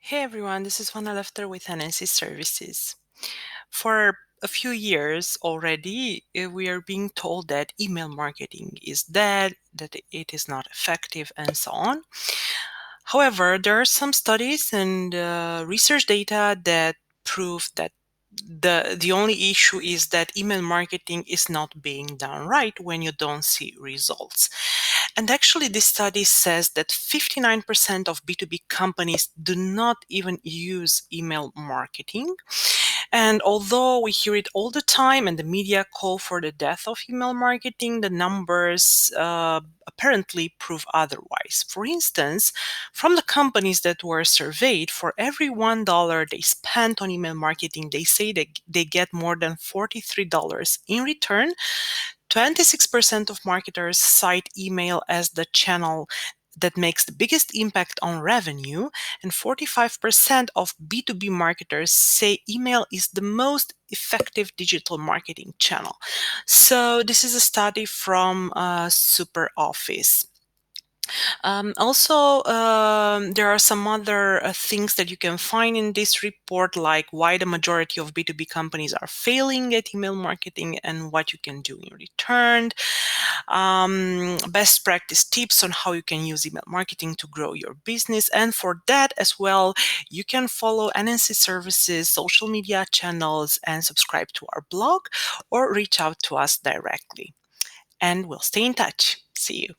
Hey everyone, this is Vanna Lefter with NNC Services. For a few years already, we are being told that email marketing is dead, that it is not effective, and so on. However, there are some studies and research data that prove that the only issue is that email marketing is not being done right when you don't see results. And actually, this study says that 59% of B2B companies do not even use email marketing. And although we hear it all the time and the media call for the death of email marketing, the numbers apparently prove otherwise. For instance, from the companies that were surveyed, for every $1 they spent on email marketing, they say that they get more than $43 in return. 26% of marketers cite email as the channel that makes the biggest impact on revenue, and 45% of B2B marketers say email is the most effective digital marketing channel. So, this is a study from SuperOffice. There are some other things that you can find in this report, like why the majority of B2B companies are failing at email marketing and what you can do in return. Best practice tips on how you can use email marketing to grow your business. And for that as well, you can follow NNC Services social media channels and subscribe to our blog or reach out to us directly. And we'll stay in touch. See you.